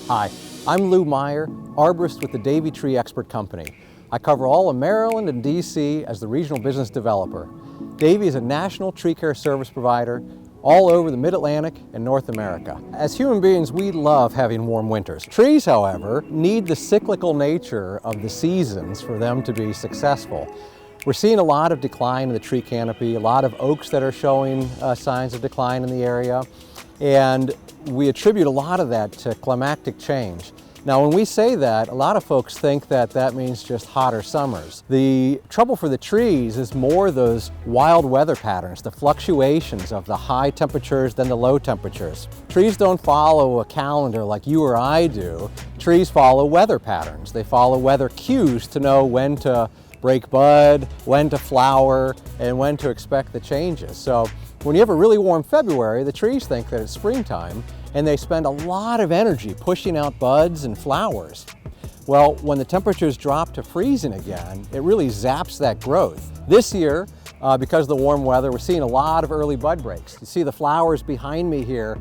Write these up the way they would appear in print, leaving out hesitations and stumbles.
Hi, I'm Meyer, Arborist with the Davey Tree Company. I cover all of Maryland and DC as the regional business developer. Davey is a national tree care service provider all over the Mid-Atlantic and North America. As human beings, we love having warm winters. Trees, however, need the cyclical nature of the seasons for them to be successful. We're seeing a lot of decline in the tree canopy, a lot of oaks that are showing signs of decline in the area, and we attribute a lot of that to climatic change. Now, when we say that, a lot of folks think that that means just hotter summers. The trouble for the trees is more those wild weather patterns, the fluctuations of the high temperatures then the low temperatures. Trees don't follow a calendar like you or I do. Trees follow weather patterns. They follow weather cues to know when to break bud, when to flower, and when to expect the changes. So when you have a really warm February, the trees think that it's springtime, and they spend a lot of energy pushing out buds and flowers. Well, when the temperatures drop to freezing again, it really zaps that growth. This year, because of the warm weather, we're seeing a lot of early bud breaks. You see the flowers behind me here.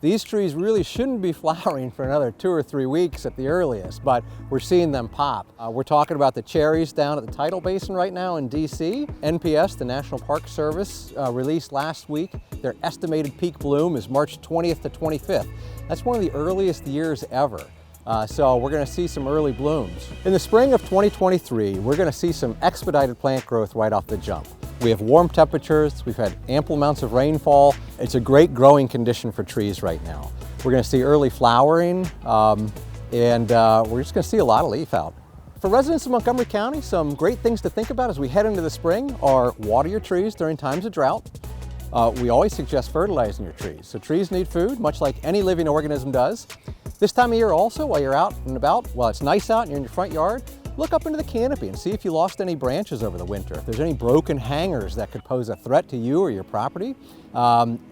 These trees really shouldn't be flowering for another 2 or 3 weeks at the earliest, but we're seeing them pop. We're talking about the cherries down at the Tidal Basin right now in DC. NPS, the National Park Service, released last week. Their estimated peak bloom is March 20th to 25th. That's one of the earliest years ever. So we're going to see some early blooms. In the spring of 2023, we're going to see some expedited plant growth right off the jump. We have warm temperatures, we've had ample amounts of rainfall. It's a great growing condition for trees right now. We're going to see early flowering, and we're just going to see a lot of leaf out. For residents of Montgomery County, some great things to think about as we head into the spring are water your trees during times of drought. We always suggest fertilizing your trees. So trees need food, much like any living organism does. This time of year also, while you're out and about, while it's nice out and you're in your front yard, look up into the canopy and see if you lost any branches over the winter, if there's any broken hangers that could pose a threat to you or your property,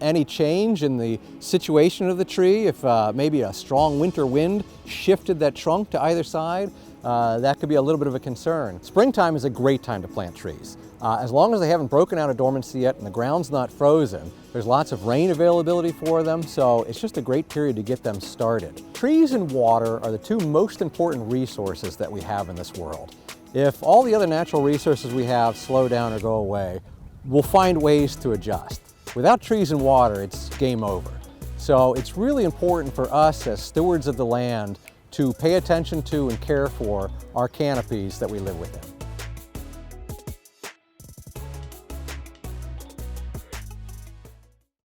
any change in the situation of the tree, if maybe a strong winter wind shifted that trunk to either side, that could be a little bit of a concern. Springtime is a great time to plant trees. As long as they haven't broken out of dormancy yet and the ground's not frozen, there's lots of rain availability for them, so it's just a great period to get them started. Trees and water are the two most important resources that we have in this world. If all the other natural resources we have slow down or go away, we'll find ways to adjust. Without trees and water, it's game over. So it's really important for us as stewards of the land to pay attention to and care for our canopies that we live within.